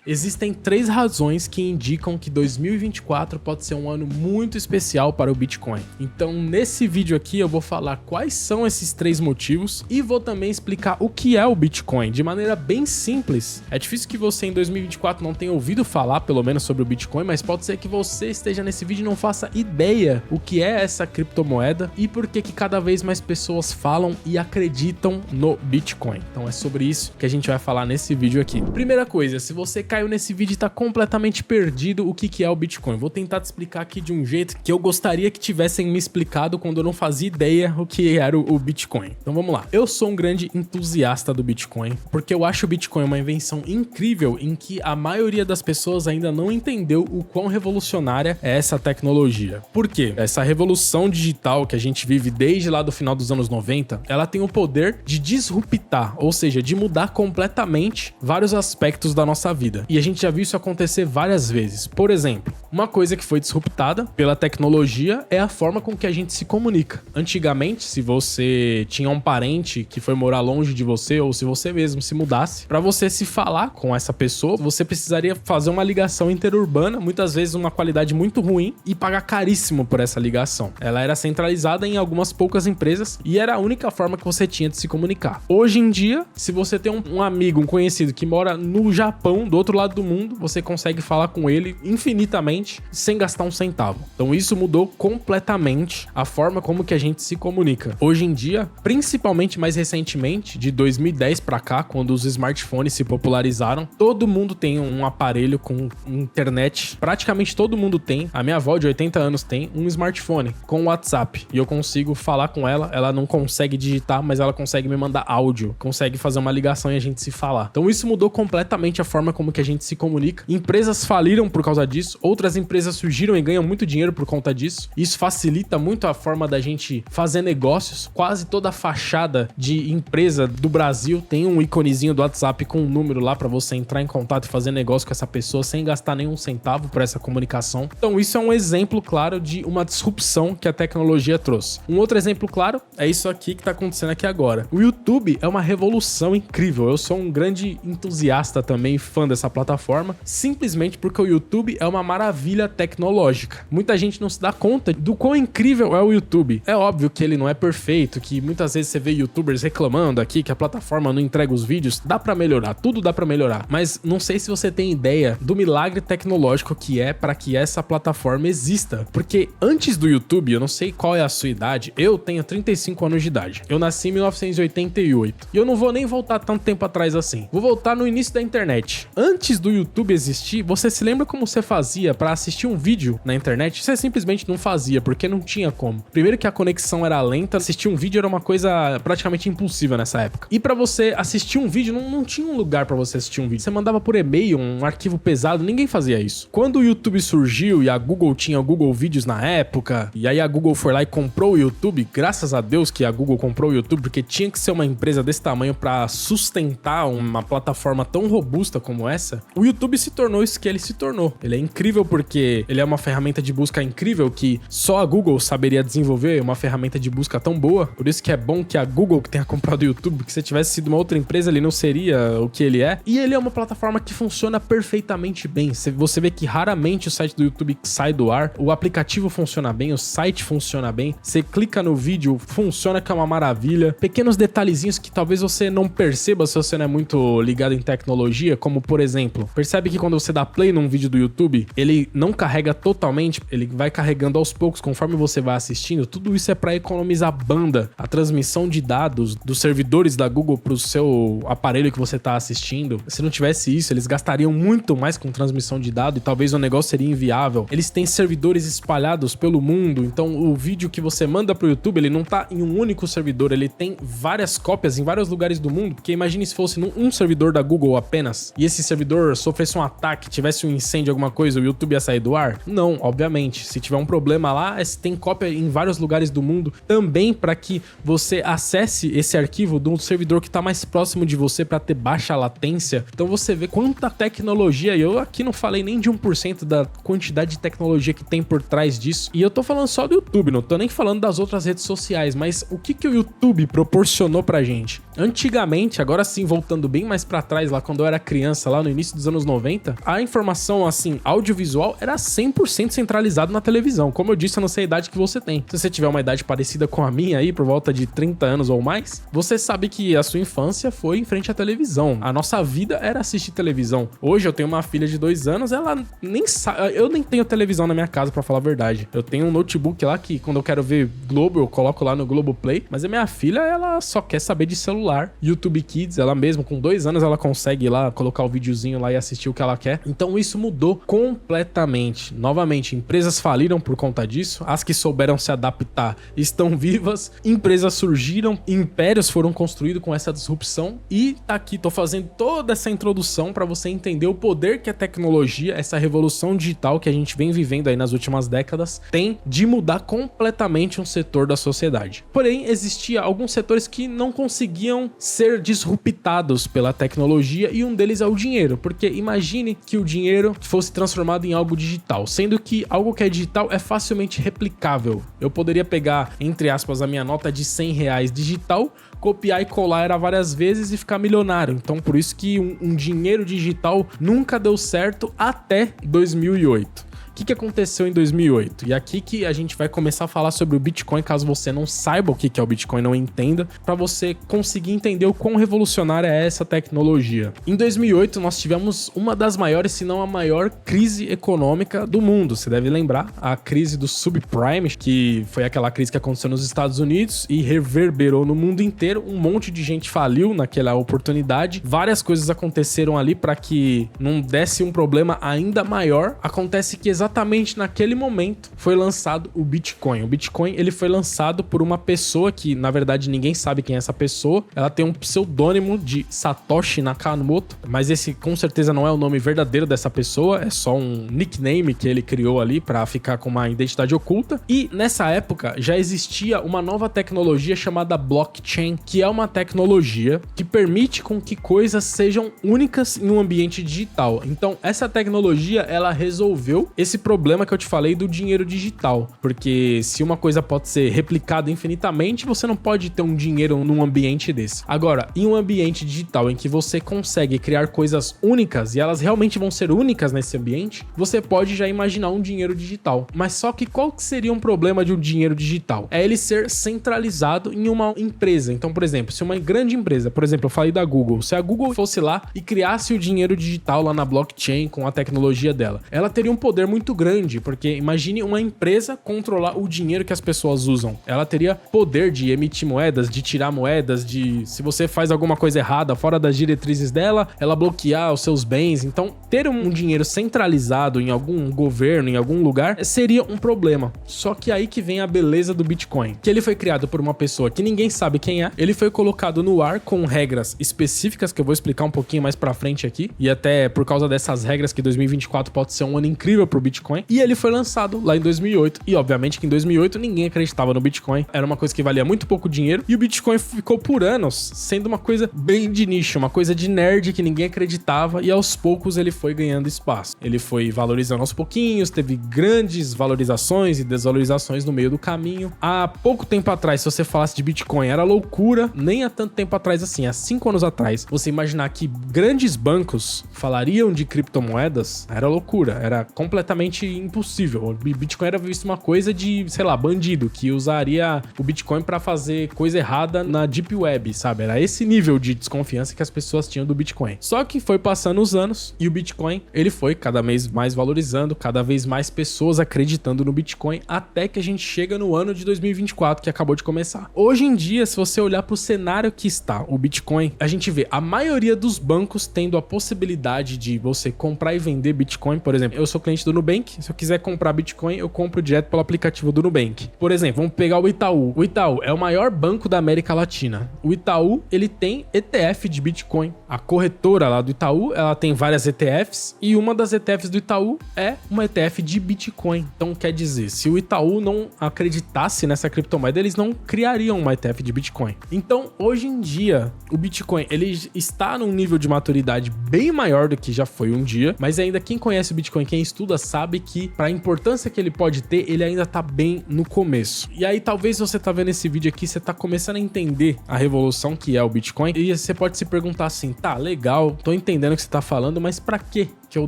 Existem 3 razões que indicam que 2024 pode ser um ano muito especial para o Bitcoin. Então, nesse vídeo aqui eu vou falar quais são esses 3 motivos e vou também explicar o que é o Bitcoin de maneira bem simples. É difícil que você em 2024 não tenha ouvido falar pelo menos sobre o Bitcoin, mas pode ser que você esteja nesse vídeo e não faça ideia o que é essa criptomoeda e por que cada vez mais pessoas falam e acreditam no Bitcoin. Então é sobre isso que a gente vai falar nesse vídeo aqui. Primeira coisa, se você caiu nesse vídeo e tá completamente perdido o que é o Bitcoin, vou tentar te explicar aqui de um jeito que eu gostaria que tivessem me explicado quando eu não fazia ideia o que era o Bitcoin. Então vamos lá. Eu sou um grande entusiasta do Bitcoin, porque eu acho o Bitcoin uma invenção incrível em que a maioria das pessoas ainda não entendeu o quão revolucionária é essa tecnologia. Por quê? Essa revolução digital que a gente vive desde lá do final dos anos 90, ela tem o poder de disruptar, ou seja, de mudar completamente vários aspectos da nossa vida. E a gente já viu isso acontecer várias vezes. Por exemplo, uma coisa que foi disruptada pela tecnologia é a forma com que a gente se comunica. Antigamente, se você tinha um parente que foi morar longe de você, ou se você mesmo se mudasse, para você se falar com essa pessoa, você precisaria fazer uma ligação interurbana, muitas vezes uma qualidade muito ruim, e pagar caríssimo por essa ligação. Ela era centralizada em algumas poucas empresas e era a única forma que você tinha de se comunicar. Hoje em dia, se você tem um amigo, um conhecido que mora no Japão, do outro lado do mundo, você consegue falar com ele infinitamente sem gastar um centavo. Então isso mudou completamente a forma como que a gente se comunica. Hoje em dia, principalmente mais recentemente, de 2010 pra cá, quando os smartphones se popularizaram, todo mundo tem um aparelho com internet, praticamente todo mundo tem. A minha avó de 80 anos tem um smartphone com WhatsApp e eu consigo falar com ela. Ela não consegue digitar, mas ela consegue me mandar áudio, consegue fazer uma ligação e a gente se falar. Então isso mudou completamente a forma como que a gente se comunica. Empresas faliram por causa disso, outras empresas surgiram e ganham muito dinheiro por conta disso. Isso facilita muito a forma da gente fazer negócios. Quase toda a fachada de empresa do Brasil tem um iconezinho do WhatsApp com um número lá para você entrar em contato e fazer negócio com essa pessoa sem gastar nenhum centavo por essa comunicação. Então isso é um exemplo claro de uma disrupção que a tecnologia trouxe. Um outro exemplo claro é isso aqui que tá acontecendo aqui agora. O YouTube é uma revolução incrível. Eu sou um grande entusiasta também, fã dessa plataforma, simplesmente porque o YouTube é uma maravilha tecnológica. Muita gente não se dá conta do quão incrível é o YouTube. É óbvio que ele não é perfeito, que muitas vezes você vê YouTubers reclamando aqui que a plataforma não entrega os vídeos. Dá pra melhorar, tudo dá pra melhorar. Mas não sei se você tem ideia do milagre tecnológico que é para que essa plataforma exista. Porque antes do YouTube, eu não sei qual é a sua idade, eu tenho 35 anos de idade. Eu nasci em 1988. E eu não vou nem voltar tanto tempo atrás assim. Vou voltar no início da internet. Antes do YouTube existir, você se lembra como você fazia para assistir um vídeo na internet? Você simplesmente não fazia, porque não tinha como. Primeiro que a conexão era lenta, assistir um vídeo era uma coisa praticamente impossível nessa época. E para você assistir um vídeo, não tinha um lugar para você assistir um vídeo. Você mandava por e-mail, um arquivo pesado, ninguém fazia isso. Quando o YouTube surgiu e a Google tinha o Google Vídeos na época, e aí a Google foi lá e comprou o YouTube, graças a Deus que a Google comprou o YouTube, porque tinha que ser uma empresa desse tamanho para sustentar uma plataforma tão robusta como essa, o YouTube se tornou isso que ele se tornou. Ele é incrível porque ele é uma ferramenta de busca incrível que só a Google saberia desenvolver, uma ferramenta de busca tão boa. Por isso que é bom que a Google que tenha comprado o YouTube, porque se tivesse sido uma outra empresa, ele não seria o que ele é. E ele é uma plataforma que funciona perfeitamente bem. Você vê que raramente o site do YouTube sai do ar, o aplicativo funciona bem, o site funciona bem, você clica no vídeo, funciona, que é uma maravilha. Pequenos detalhezinhos que talvez você não perceba se você não é muito ligado em tecnologia, como por exemplo, percebe que quando você dá play num vídeo do YouTube, ele não carrega totalmente, ele vai carregando aos poucos conforme você vai assistindo. Tudo isso é para economizar banda, a transmissão de dados dos servidores da Google pro seu aparelho que você tá assistindo. Se não tivesse isso, eles gastariam muito mais com transmissão de dados e talvez o negócio seria inviável. Eles têm servidores espalhados pelo mundo, então o vídeo que você manda pro YouTube, ele não tá em um único servidor, ele tem várias cópias em vários lugares do mundo, porque imagine se fosse num servidor da Google apenas, e esse servidor sofresse um ataque, tivesse um incêndio, alguma coisa, o YouTube ia sair do ar? Não, obviamente. Se tiver um problema lá, tem cópia em vários lugares do mundo, também para que você acesse esse arquivo de um servidor que tá mais próximo de você para ter baixa latência. Então você vê quanta tecnologia, e eu aqui não falei nem de 1% da quantidade de tecnologia que tem por trás disso, e eu tô falando só do YouTube, não tô nem falando das outras redes sociais, mas o que o YouTube proporcionou pra gente? Antigamente, agora sim, voltando bem mais pra trás, lá quando eu era criança, lá no início dos anos 90, a informação, assim, audiovisual era 100% centralizada na televisão. Como eu disse, eu não sei a idade que você tem. Se você tiver uma idade parecida com a minha aí, por volta de 30 anos ou mais, você sabe que a sua infância foi em frente à televisão. A nossa vida era assistir televisão. Hoje eu tenho uma filha de 2 anos, ela nem sabe... Eu nem tenho televisão na minha casa, pra falar a verdade. Eu tenho um notebook lá que, quando eu quero ver Globo, eu coloco lá no Globoplay. Mas a minha filha, ela só quer saber de celular. YouTube Kids, ela mesma, com 2 anos, ela consegue ir lá, colocar o videozinho lá e assistir o que ela quer. Então isso mudou completamente. Novamente, empresas faliram por conta disso. As que souberam se adaptar estão vivas. Empresas surgiram, impérios foram construídos com essa disrupção. E aqui tô fazendo toda essa introdução para você entender o poder que a tecnologia, essa revolução digital que a gente vem vivendo aí nas últimas décadas, tem de mudar completamente um setor da sociedade. Porém, existia alguns setores que não conseguiam ser disruptados pela tecnologia, e um deles é o dinheiro, porque imagine que o dinheiro fosse transformado em algo digital, sendo que algo que é digital é facilmente replicável. Eu poderia pegar, entre aspas, a minha nota de R$100 digital, copiar e colar ela várias vezes e ficar milionário. Então, por isso que um dinheiro digital nunca deu certo até 2008. O que aconteceu em 2008? E aqui que a gente vai começar a falar sobre o Bitcoin, caso você não saiba o que é o Bitcoin, não entenda, para você conseguir entender o quão revolucionária é essa tecnologia. Em 2008, nós tivemos uma das maiores, se não a maior, crise econômica do mundo. Você deve lembrar, a crise do subprime, que foi aquela crise que aconteceu nos Estados Unidos e reverberou no mundo inteiro. Um monte de gente faliu naquela oportunidade. Várias coisas aconteceram ali para que não desse um problema ainda maior. Acontece que exatamente naquele momento foi lançado o Bitcoin. O Bitcoin, ele foi lançado por uma pessoa que, na verdade, ninguém sabe quem é essa pessoa. Ela tem um pseudônimo de Satoshi Nakamoto, mas esse com certeza não é o nome verdadeiro dessa pessoa, é só um nickname que ele criou ali para ficar com uma identidade oculta. E nessa época já existia uma nova tecnologia chamada blockchain, que é uma tecnologia que permite com que coisas sejam únicas em um ambiente digital. Então, essa tecnologia, ela resolveu esse problema que eu te falei do dinheiro digital, porque se uma coisa pode ser replicada infinitamente, você não pode ter um dinheiro num ambiente desse. Agora, em um ambiente digital em que você consegue criar coisas únicas e elas realmente vão ser únicas nesse ambiente, você pode já imaginar um dinheiro digital. Mas só que qual que seria um problema de um dinheiro digital? É ele ser centralizado em uma empresa. Então, por exemplo, se uma grande empresa, por exemplo, eu falei da Google, se a Google fosse lá e criasse o dinheiro digital lá na blockchain com a tecnologia dela, ela teria um poder muito grande, porque imagine uma empresa controlar o dinheiro que as pessoas usam. Ela teria poder de emitir moedas, de tirar moedas, de, se você faz alguma coisa errada fora das diretrizes dela, ela bloquear os seus bens. Então, ter um dinheiro centralizado em algum governo, em algum lugar, seria um problema. Só que aí que vem a beleza do Bitcoin, que ele foi criado por uma pessoa que ninguém sabe quem é, ele foi colocado no ar com regras específicas, que eu vou explicar um pouquinho mais pra frente aqui, e até por causa dessas regras que 2024 pode ser um ano incrível pro Bitcoin, e ele foi lançado lá em 2008, e obviamente que em 2008 ninguém acreditava no Bitcoin, era uma coisa que valia muito pouco dinheiro, e o Bitcoin ficou por anos sendo uma coisa bem de nicho, uma coisa de nerd que ninguém acreditava, e aos poucos ele foi ganhando espaço. Ele foi valorizando aos pouquinhos, teve grandes valorizações e desvalorizações no meio do caminho. Há pouco tempo atrás, se você falasse de Bitcoin, era loucura, nem há tanto tempo atrás assim, há 5 anos atrás, você imaginar que grandes bancos falariam de criptomoedas, era loucura, era completamente impossível. O Bitcoin era visto uma coisa de, sei lá, bandido, que usaria o Bitcoin pra fazer coisa errada na Deep Web, sabe? Era esse nível de desconfiança que as pessoas tinham do Bitcoin. Só que foi passando os anos e o Bitcoin, ele foi cada vez mais valorizando, cada vez mais pessoas acreditando no Bitcoin, até que a gente chega no ano de 2024, que acabou de começar. Hoje em dia, se você olhar pro cenário que está o Bitcoin, a gente vê a maioria dos bancos tendo a possibilidade de você comprar e vender Bitcoin. Por exemplo, eu sou cliente do Nubank, se eu quiser comprar Bitcoin, eu compro direto pelo aplicativo do Nubank. Por exemplo, vamos pegar o Itaú. O Itaú é o maior banco da América Latina. O Itaú, ele tem ETF de Bitcoin. A corretora lá do Itaú, ela tem várias ETFs e uma das ETFs do Itaú é uma ETF de Bitcoin. Então, quer dizer, se o Itaú não acreditasse nessa criptomoeda, eles não criariam uma ETF de Bitcoin. Então, hoje em dia, o Bitcoin, ele está num nível de maturidade bem maior do que já foi um dia, mas ainda quem conhece o Bitcoin, quem estuda, sabe que para a importância que ele pode ter, ele ainda tá bem no começo. E aí talvez você tá vendo esse vídeo aqui, você tá começando a entender a revolução que é o Bitcoin, e você pode se perguntar assim, tá, legal, tô entendendo o que você tá falando, mas para quê que eu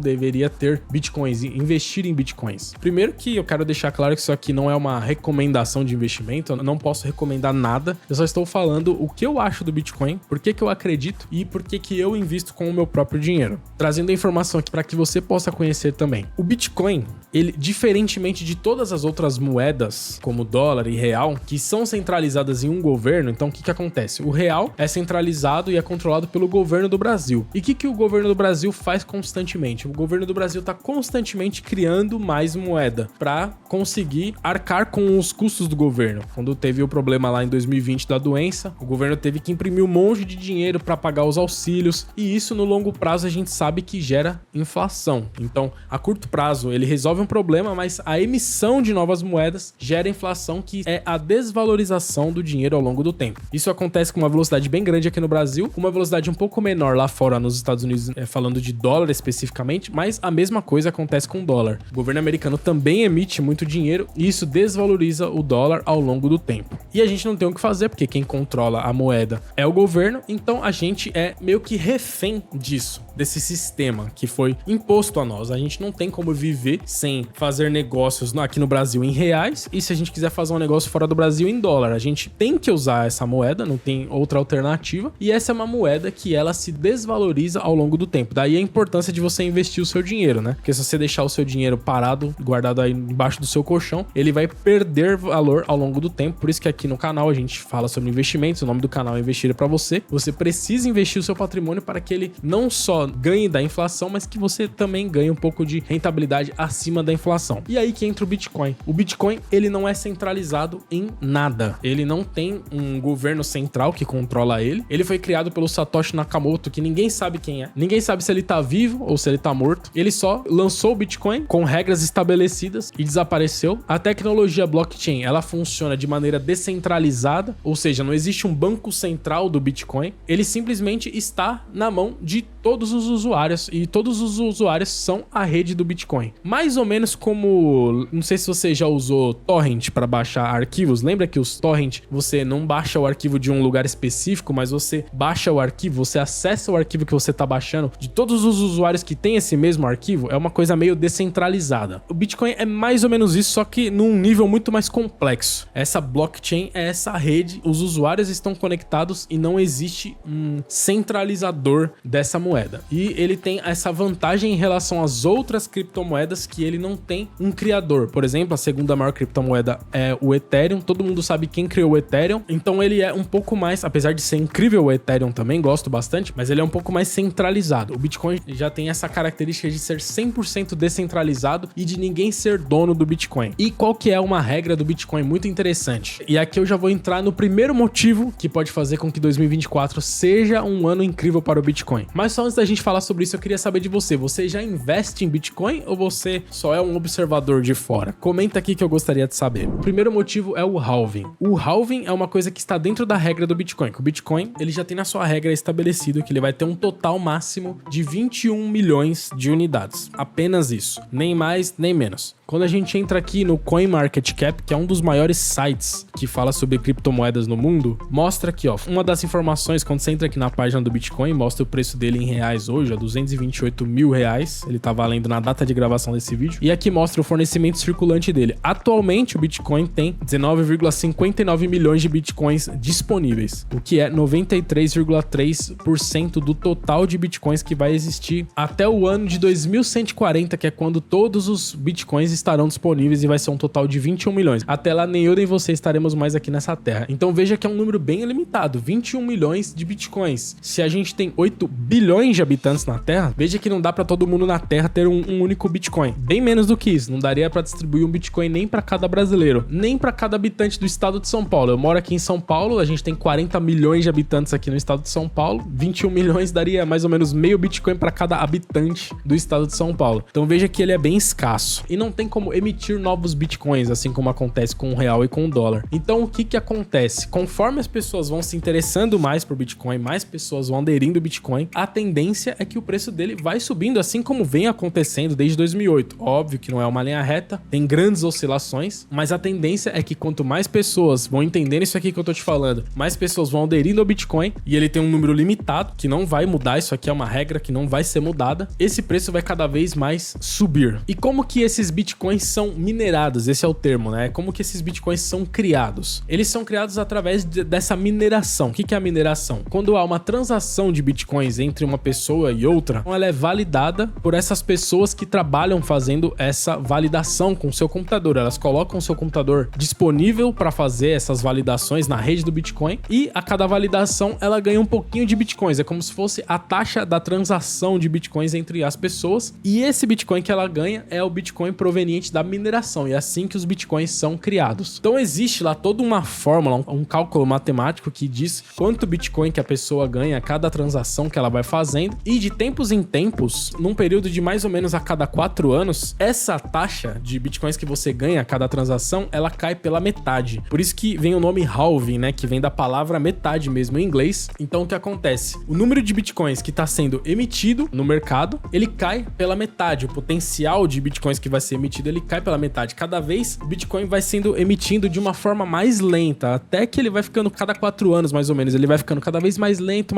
deveria ter bitcoins e investir em bitcoins? Primeiro que eu quero deixar claro que isso aqui não é uma recomendação de investimento, eu não posso recomendar nada, eu só estou falando o que eu acho do Bitcoin, por que eu acredito e por que eu invisto com o meu próprio dinheiro. Trazendo a informação aqui para que você possa conhecer também. O Bitcoin, ele, diferentemente de todas as outras moedas, como dólar e real, que são centralizadas em um governo, então o que acontece? O real é centralizado e é controlado pelo governo do Brasil. E o que o governo do Brasil faz constantemente? O governo do Brasil está constantemente criando mais moeda para conseguir arcar com os custos do governo. Quando teve o problema lá em 2020 da doença, o governo teve que imprimir um monte de dinheiro para pagar os auxílios, e isso no longo prazo a gente sabe que gera inflação. Então, a curto prazo ele resolve um problema, mas a emissão de novas moedas gera inflação, que é a desvalorização do dinheiro ao longo do tempo. Isso acontece com uma velocidade bem grande aqui no Brasil, com uma velocidade um pouco menor lá fora nos Estados Unidos, falando de dólar especificamente, mas a mesma coisa acontece com o dólar. O governo americano também emite muito dinheiro e isso desvaloriza o dólar ao longo do tempo. E a gente não tem o que fazer, porque quem controla a moeda é o governo, então a gente é meio que refém disso, desse sistema que foi imposto a nós. A gente não tem como viver sem fazer negócios aqui no Brasil em reais, e se a gente quiser fazer um negócio fora do Brasil em dólar, a gente tem que usar essa moeda, não tem outra alternativa, e essa é uma moeda que ela se desvaloriza ao longo do tempo. Daí a importância de você investir o seu dinheiro, né? Porque se você deixar o seu dinheiro parado, guardado aí embaixo do seu colchão, ele vai perder valor ao longo do tempo. Por isso que aqui no canal a gente fala sobre investimentos, o nome do canal é Investir para você. Você precisa investir o seu patrimônio para que ele não só ganhe da inflação, mas que você também ganhe um pouco de rentabilidade acima da inflação. E aí que entra o Bitcoin. O Bitcoin, ele não é centralizado em nada. Ele não tem um governo central que controla ele. Ele foi criado pelo Satoshi Nakamoto, que ninguém sabe quem é. Ninguém sabe se ele tá vivo ou se ele tá morto. Ele só lançou o Bitcoin com regras estabelecidas e desapareceu. A tecnologia blockchain, ela funciona de maneira descentralizada, ou seja, não existe um banco central do Bitcoin. Ele simplesmente está na mão de todos os usuários, e todos os usuários são a rede do Bitcoin. Mais ou menos como, não sei se você já usou torrent para baixar arquivos. Lembra que os torrent, você não baixa o arquivo de um lugar específico, mas você baixa o arquivo, você acessa o arquivo que você está baixando de todos os usuários que têm esse mesmo arquivo. É uma coisa meio descentralizada. O Bitcoin é mais ou menos isso, só que num nível muito mais complexo. Essa blockchain é essa rede, os usuários estão conectados e não existe um centralizador dessa moeda. E ele tem essa vantagem em relação às outras criptomoedas, que ele não tem um criador. Por exemplo, a segunda maior criptomoeda é o Ethereum. Todo mundo sabe quem criou o Ethereum. Então ele é um pouco mais, apesar de ser incrível o Ethereum também, gosto bastante, mas ele é um pouco mais centralizado. O Bitcoin já tem essa característica de ser 100% descentralizado e de ninguém ser dono do Bitcoin. E qual que é uma regra do Bitcoin muito interessante? E aqui eu já vou entrar no primeiro motivo que pode fazer com que 2024 seja um ano incrível para o Bitcoin. Mas só antes da gente falar sobre isso, eu queria saber de você. Você já investe em Bitcoin ou você só é um observador de fora? Comenta aqui que eu gostaria de saber. O primeiro motivo é o halving. O halving é uma coisa que está dentro da regra do Bitcoin. O Bitcoin, ele já tem na sua regra estabelecido que ele vai ter um total máximo de 21 milhões de unidades. Apenas isso. Nem mais, nem menos. Quando a gente entra aqui no CoinMarketCap, que é um dos maiores sites que fala sobre criptomoedas no mundo, mostra aqui, ó, uma das informações, quando você entra aqui na página do Bitcoin, mostra o preço dele em reais hoje, ó, 228 mil reais, ele tá valendo na data de gravação desse vídeo, e aqui mostra o fornecimento circulante dele. Atualmente, o Bitcoin tem 19,59 milhões de Bitcoins disponíveis, o que é 93,3% do total de Bitcoins que vai existir até o ano de 2140, que é quando todos os Bitcoins estarão disponíveis, e vai ser um total de 21 milhões. Até lá, nem eu nem você estaremos mais aqui nessa terra. Então veja que é um número bem limitado, 21 milhões de Bitcoins. Se a gente tem 8 bilhões de habitantes na Terra, veja que não dá pra todo mundo na Terra ter um único Bitcoin. Bem menos do que isso, não daria pra distribuir um Bitcoin nem pra cada brasileiro, nem pra cada habitante do estado de São Paulo. Eu moro aqui em São Paulo, a gente tem 40 milhões de habitantes aqui no estado de São Paulo, 21 milhões daria mais ou menos meio Bitcoin pra cada habitante do estado de São Paulo. Então veja que ele é bem escasso. E não tem como emitir novos Bitcoins, assim como acontece com o real e com o dólar. Então o que acontece? Conforme as pessoas vão se interessando mais por Bitcoin, mais pessoas vão aderindo ao Bitcoin, a tendência tendência é que o preço dele vai subindo, assim como vem acontecendo desde 2008. Óbvio que não é uma linha reta, tem grandes oscilações, mas a tendência é que quanto mais pessoas vão entendendo isso aqui que eu tô te falando, mais pessoas vão aderindo ao Bitcoin, e ele tem um número limitado, que não vai mudar, isso aqui é uma regra que não vai ser mudada, esse preço vai cada vez mais subir. E como que esses Bitcoins são minerados? Esse é o termo, né? Como que esses Bitcoins são criados? Eles são criados através dessa mineração. O que é a mineração? Quando há uma transação de Bitcoins entre uma pessoa e outra, ela é validada por essas pessoas que trabalham fazendo essa validação com o seu computador. Elas colocam o seu computador disponível para fazer essas validações na rede do Bitcoin, e a cada validação ela ganha um pouquinho de Bitcoins. É como se fosse a taxa da transação de Bitcoins entre as pessoas, e esse Bitcoin que ela ganha é o Bitcoin proveniente da mineração, e é assim que os Bitcoins são criados. Então existe lá toda uma fórmula, um cálculo matemático que diz quanto Bitcoin que a pessoa ganha a cada transação que ela vai fazendo, e de tempos em tempos, num período de mais ou menos a cada 4 anos, essa taxa de Bitcoins que você ganha a cada transação, ela cai pela metade. Por isso que vem o nome halving, né, que vem da palavra metade mesmo em inglês. Então o que acontece? O número de Bitcoins que está sendo emitido no mercado, ele cai pela metade. O potencial de Bitcoins que vai ser emitido, ele cai pela metade. Cada vez o Bitcoin vai sendo emitido de uma forma mais lenta, até que ele vai ficando cada 4 anos mais ou menos, ele vai ficando cada vez mais lento,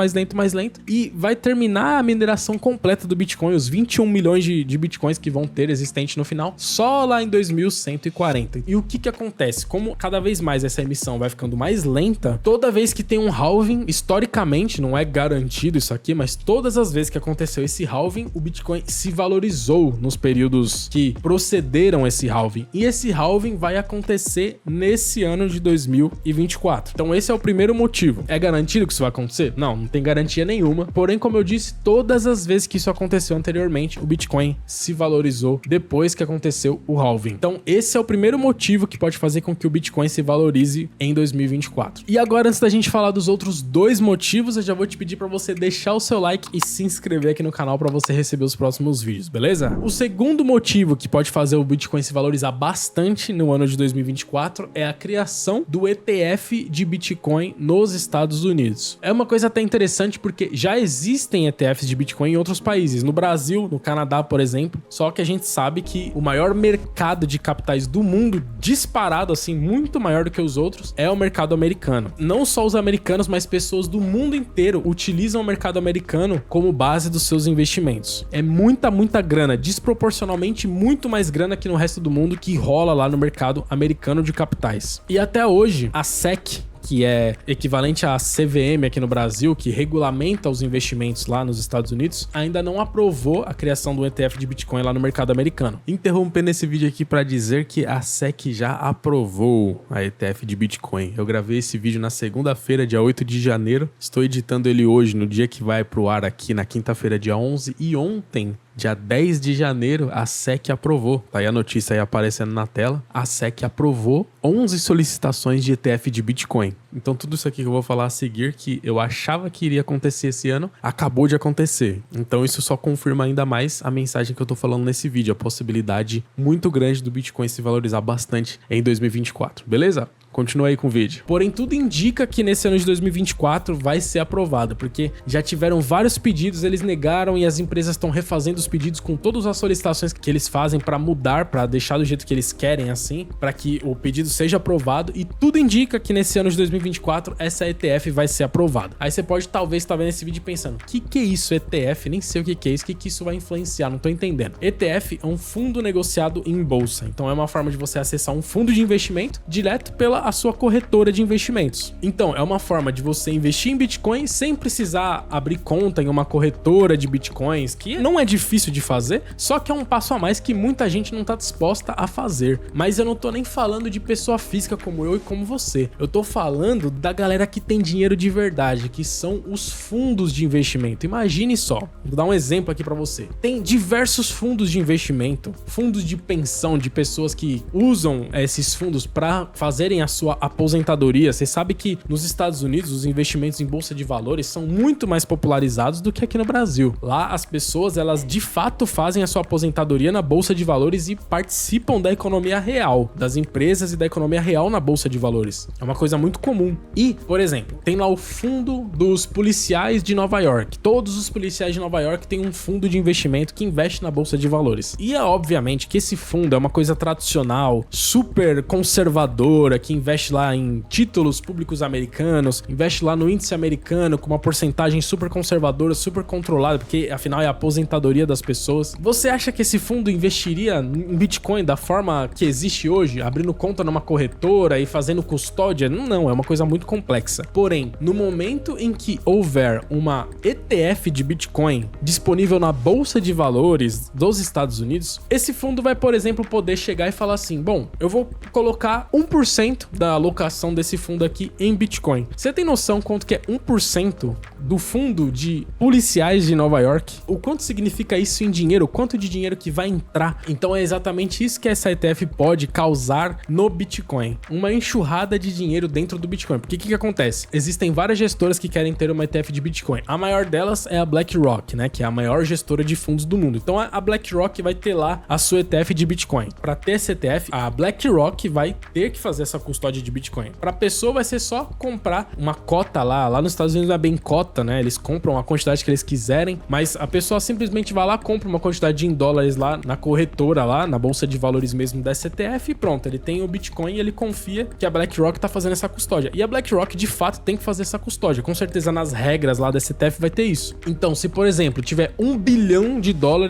e vai terminar a mineração completa do Bitcoin, os 21 milhões de Bitcoins que vão ter existente no final, só lá em 2140. E o que acontece? Como cada vez mais essa emissão vai ficando mais lenta, toda vez que tem um halving, historicamente, não é garantido isso aqui, mas todas as vezes que aconteceu esse halving, o Bitcoin se valorizou nos períodos que procederam esse halving. E esse halving vai acontecer nesse ano de 2024. Então esse é o primeiro motivo. É garantido que isso vai acontecer? Não tem garantia nenhuma. Porém, como eu disse, todas as vezes que isso aconteceu anteriormente, o Bitcoin se valorizou depois que aconteceu o halving. Então esse é o primeiro motivo que pode fazer com que o Bitcoin se valorize em 2024. E agora, antes da gente falar dos outros dois motivos, eu já vou te pedir para você deixar o seu like e se inscrever aqui no canal para você receber os próximos vídeos, beleza? O segundo motivo que pode fazer o Bitcoin se valorizar bastante no ano de 2024 é a criação do ETF de Bitcoin nos Estados Unidos. É uma coisa até interessante porque já existem ETFs de Bitcoin em outros países, no Brasil, no Canadá, por exemplo, só que a gente sabe que o maior mercado de capitais do mundo, disparado assim, muito maior do que os outros, é o mercado americano. Não só os americanos, mas pessoas do mundo inteiro utilizam o mercado americano como base dos seus investimentos. É muita grana, desproporcionalmente muito mais grana que no resto do mundo que rola lá no mercado americano de capitais. E até hoje, a SEC, que é equivalente à CVM aqui no Brasil, que regulamenta os investimentos lá nos Estados Unidos, ainda não aprovou a criação do ETF de Bitcoin lá no mercado americano. Interrompendo esse vídeo aqui para dizer que a SEC já aprovou a ETF de Bitcoin. Eu gravei esse vídeo na segunda-feira, dia 8 de janeiro. Estou editando ele hoje, no dia que vai pro ar aqui, na quinta-feira, dia 11. E ontem, dia 10 de janeiro, a SEC aprovou. Tá aí a notícia aí aparecendo na tela. A SEC aprovou 11 solicitações de ETF de Bitcoin. Então tudo isso aqui que eu vou falar a seguir, que eu achava que iria acontecer esse ano, acabou de acontecer. Então isso só confirma ainda mais a mensagem que eu tô falando nesse vídeo, a possibilidade muito grande do Bitcoin se valorizar bastante em 2024, beleza? Continua aí com o vídeo. Porém, tudo indica que nesse ano de 2024 vai ser aprovado, porque já tiveram vários pedidos, eles negaram e as empresas estão refazendo os pedidos com todas as solicitações que eles fazem para mudar, para deixar do jeito que eles querem assim, para que o pedido seja aprovado, e tudo indica que nesse ano de 2024 essa ETF vai ser aprovada. Aí você pode talvez estar vendo esse vídeo pensando, o que é isso ETF? Nem sei o que é isso, o que isso vai influenciar, não tô entendendo. ETF é um fundo negociado em bolsa, então é uma forma de você acessar um fundo de investimento direto pela a sua corretora de investimentos. Então, é uma forma de você investir em Bitcoin sem precisar abrir conta em uma corretora de Bitcoins, que não é difícil de fazer, só que é um passo a mais que muita gente não tá disposta a fazer. Mas eu não tô nem falando de pessoa física como eu e como você. Eu tô falando da galera que tem dinheiro de verdade, que são os fundos de investimento. Imagine só, vou dar um exemplo aqui pra você. Tem diversos fundos de investimento, fundos de pensão de pessoas que usam esses fundos para fazerem sua aposentadoria. Você sabe que nos Estados Unidos os investimentos em bolsa de valores são muito mais popularizados do que aqui no Brasil. Lá as pessoas, elas de fato fazem a sua aposentadoria na bolsa de valores e participam da economia real, das empresas e da economia real na bolsa de valores. É uma coisa muito comum. E, por exemplo, tem lá o fundo dos policiais de Nova York. Todos os policiais de Nova York têm um fundo de investimento que investe na bolsa de valores. E é obviamente que esse fundo é uma coisa tradicional, super conservadora, que investe lá em títulos públicos americanos, investe lá no índice americano com uma porcentagem super conservadora, super controlada, porque afinal é a aposentadoria das pessoas. Você acha que esse fundo investiria em Bitcoin da forma que existe hoje, abrindo conta numa corretora e fazendo custódia? Não, é uma coisa muito complexa. Porém, no momento em que houver uma ETF de Bitcoin disponível na bolsa de valores dos Estados Unidos, esse fundo vai, por exemplo, poder chegar e falar assim: bom, eu vou colocar 1% da alocação desse fundo aqui em Bitcoin. Você tem noção quanto que é 1% do fundo de policiais de Nova York? O quanto significa isso em dinheiro? O quanto de dinheiro que vai entrar? Então é exatamente isso que essa ETF pode causar no Bitcoin. Uma enxurrada de dinheiro dentro do Bitcoin. Porque o que acontece? Existem várias gestoras que querem ter uma ETF de Bitcoin. A maior delas é a BlackRock, né? Que é a maior gestora de fundos do mundo. Então a BlackRock vai ter lá a sua ETF de Bitcoin. Para ter essa ETF, a BlackRock vai ter que fazer essa custódia de Bitcoin. Para a pessoa vai ser só comprar uma cota lá. Lá nos Estados Unidos é bem cota, né? Eles compram a quantidade que eles quiserem, mas a pessoa simplesmente vai lá, compra uma quantidade em dólares lá na corretora, lá na bolsa de valores mesmo dessa ETF e pronto, ele tem o Bitcoin e ele confia que a BlackRock tá fazendo essa custódia. E a BlackRock de fato tem que fazer essa custódia. Com certeza nas regras lá dessa ETF vai ter isso. Então, se por exemplo tiver $1 bilhão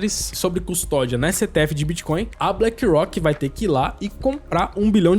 sobre custódia nessa ETF de Bitcoin, a BlackRock vai ter que ir lá e comprar $1 bilhão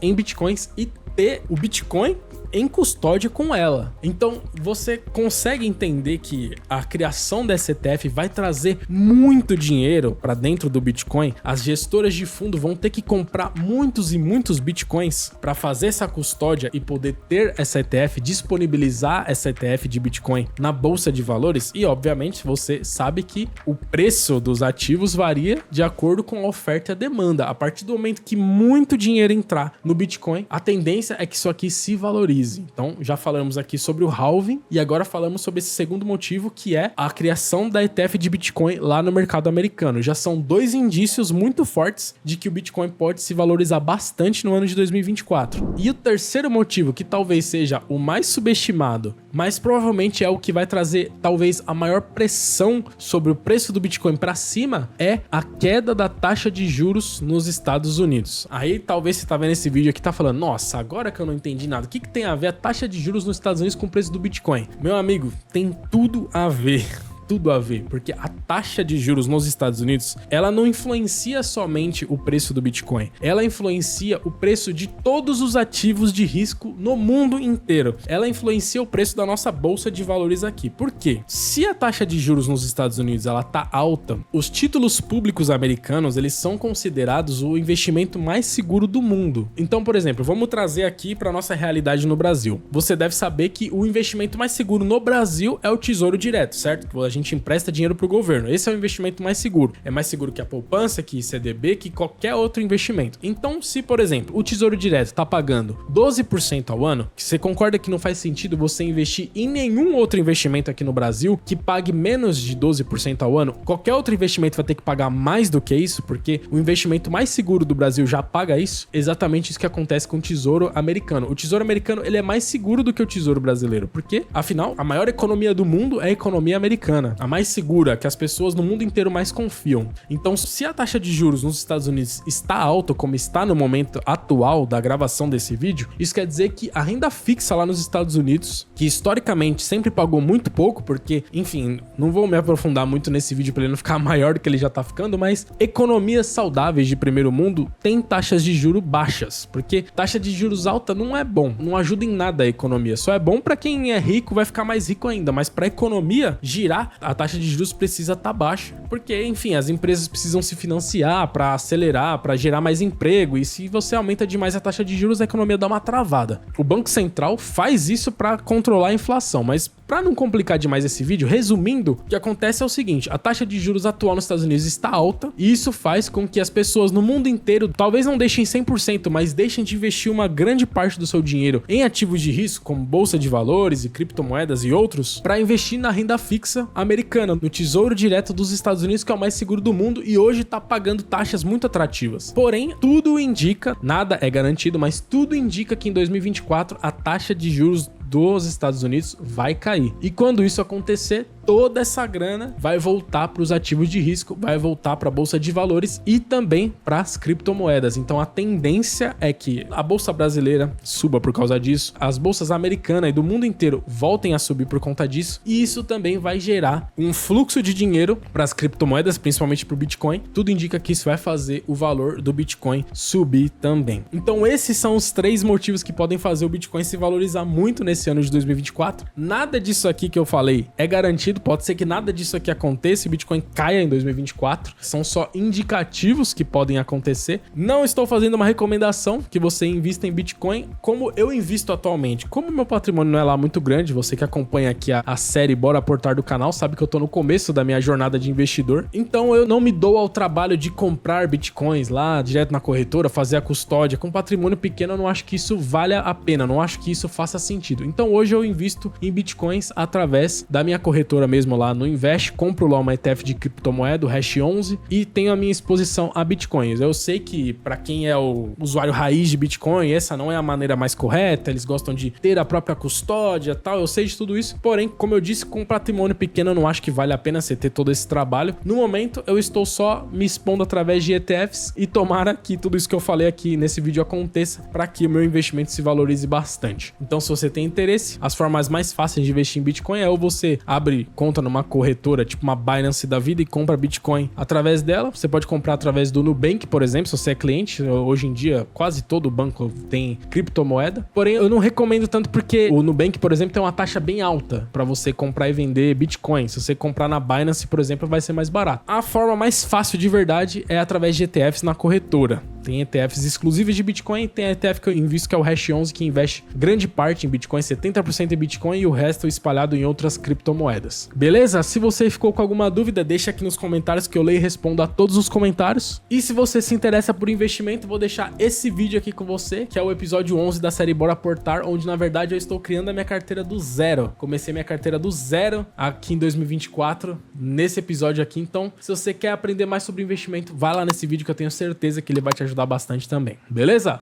em Bitcoins e ter o Bitcoin em custódia com ela. Então você consegue entender que a criação dessa ETF vai trazer muito dinheiro para dentro do Bitcoin. As gestoras de fundo vão ter que comprar muitos e muitos Bitcoins para fazer essa custódia e poder ter essa ETF, disponibilizar essa ETF de Bitcoin na bolsa de valores. E obviamente você sabe que o preço dos ativos varia de acordo com a oferta e a demanda. A partir do momento que muito dinheiro entrar no Bitcoin, a tendência é que isso aqui se valorize. Então, já falamos aqui sobre o halving e agora falamos sobre esse segundo motivo, que é a criação da ETF de Bitcoin lá no mercado americano. Já são dois indícios muito fortes de que o Bitcoin pode se valorizar bastante no ano de 2024. E o terceiro motivo, que talvez seja o mais subestimado, mas provavelmente é o que vai trazer talvez a maior pressão sobre o preço do Bitcoin para cima, é a queda da taxa de juros nos Estados Unidos. Aí talvez você tá vendo esse vídeo aqui e tá falando: nossa, agora que eu não entendi nada, o que tem a ver a taxa de juros nos Estados Unidos com o preço do Bitcoin? Meu amigo, tem tudo a ver. Tudo a ver, porque a taxa de juros nos Estados Unidos, ela não influencia somente o preço do Bitcoin, ela influencia o preço de todos os ativos de risco no mundo inteiro. Ela influencia o preço da nossa bolsa de valores aqui. Por quê? Se a taxa de juros nos Estados Unidos ela tá alta, os títulos públicos americanos, eles são considerados o investimento mais seguro do mundo. Então, por exemplo, vamos trazer aqui para nossa realidade no Brasil. Você deve saber que o investimento mais seguro no Brasil é o Tesouro Direto, certo? A gente empresta dinheiro pro governo. Esse é o investimento mais seguro. É mais seguro que a poupança, que CDB, que qualquer outro investimento. Então, se, por exemplo, o Tesouro Direto tá pagando 12% ao ano, que você concorda que não faz sentido você investir em nenhum outro investimento aqui no Brasil que pague menos de 12% ao ano, qualquer outro investimento vai ter que pagar mais do que isso, porque o investimento mais seguro do Brasil já paga isso. Exatamente isso que acontece com o Tesouro Americano. O Tesouro Americano, ele é mais seguro do que o Tesouro Brasileiro, porque, afinal, a maior economia do mundo é a economia americana, a mais segura, que as pessoas no mundo inteiro mais confiam. Então, se a taxa de juros nos Estados Unidos está alta, como está no momento atual da gravação desse vídeo, isso quer dizer que a renda fixa lá nos Estados Unidos, que historicamente sempre pagou muito pouco, porque, enfim, não vou me aprofundar muito nesse vídeo para ele não ficar maior do que ele já tá ficando, mas economias saudáveis de primeiro mundo têm taxas de juros baixas, porque taxa de juros alta não é bom, não ajuda em nada a economia, só é bom para quem é rico, vai ficar mais rico ainda, mas para a economia girar a taxa de juros precisa estar baixa, porque, enfim, as empresas precisam se financiar para acelerar, para gerar mais emprego, e se você aumenta demais a taxa de juros, a economia dá uma travada. O Banco Central faz isso para controlar a inflação, mas para não complicar demais esse vídeo, resumindo, o que acontece é o seguinte: a taxa de juros atual nos Estados Unidos está alta, e isso faz com que as pessoas no mundo inteiro talvez não deixem 100%, mas deixem de investir uma grande parte do seu dinheiro em ativos de risco, como bolsa de valores e criptomoedas e outros, para investir na renda fixa americana, no Tesouro Direto dos Estados Unidos, que é o mais seguro do mundo e hoje está pagando taxas muito atrativas. Porém, tudo indica, nada é garantido, mas tudo indica que em 2024 a taxa de juros dos Estados Unidos vai cair. E quando isso acontecer, toda essa grana vai voltar para os ativos de risco, vai voltar para a bolsa de valores e também para as criptomoedas. Então a tendência é que a bolsa brasileira suba por causa disso, as bolsas americanas e do mundo inteiro voltem a subir por conta disso, e isso também vai gerar um fluxo de dinheiro para as criptomoedas, principalmente para o Bitcoin. Tudo indica que isso vai fazer o valor do Bitcoin subir também. Então esses são os 3 motivos que podem fazer o Bitcoin se valorizar muito nesse ano de 2024. Nada disso aqui que eu falei é garantido, pode ser que nada disso aqui aconteça e o Bitcoin caia em 2024. São só indicativos que podem acontecer. Não estou fazendo uma recomendação que você invista em Bitcoin como eu invisto atualmente. Como meu patrimônio não é lá muito grande, você que acompanha aqui a série Bora Aportar do canal sabe que eu tô no começo da minha jornada de investidor, então eu não me dou ao trabalho de comprar Bitcoins lá direto na corretora, fazer a custódia. Com patrimônio pequeno eu não acho que isso valha a pena, não acho que isso faça sentido. Então hoje eu invisto em Bitcoins através da minha corretora mesmo lá no Invest, compro lá uma ETF de criptomoeda, o Hash 11, e tenho a minha exposição a Bitcoins. Eu sei que para quem é o usuário raiz de Bitcoin, essa não é a maneira mais correta, eles gostam de ter a própria custódia e tal, eu sei de tudo isso, porém, como eu disse, com patrimônio pequeno eu não acho que vale a pena você ter todo esse trabalho. No momento eu estou só me expondo através de ETFs e tomara que tudo isso que eu falei aqui nesse vídeo aconteça para que o meu investimento se valorize bastante. Então se você tem interesse, as formas mais fáceis de investir em Bitcoin é ou você abre conta numa corretora, tipo uma Binance da vida, e compra Bitcoin através dela. Você pode comprar através do Nubank, por exemplo, se você é cliente. Hoje em dia, quase todo banco tem criptomoeda. Porém, eu não recomendo tanto porque o Nubank, por exemplo, tem uma taxa bem alta para você comprar e vender Bitcoin. Se você comprar na Binance, por exemplo, vai ser mais barato. A forma mais fácil de verdade é através de ETFs na corretora. Tem ETFs exclusivos de Bitcoin, tem a ETF que eu invisto, que é o Hash 11, que investe grande parte em Bitcoin, 70% em Bitcoin, e o resto espalhado em outras criptomoedas. Beleza? Se você ficou com alguma dúvida, deixa aqui nos comentários que eu leio e respondo a todos os comentários. E se você se interessa por investimento, vou deixar esse vídeo aqui com você, que é o episódio 11 da série Bora Aportar, onde na verdade eu estou criando a minha carteira do zero. Comecei minha carteira do zero aqui em 2024, nesse episódio aqui. Então, se você quer aprender mais sobre investimento, vai lá nesse vídeo que eu tenho certeza que ele vai te ajudar bastante também. Beleza?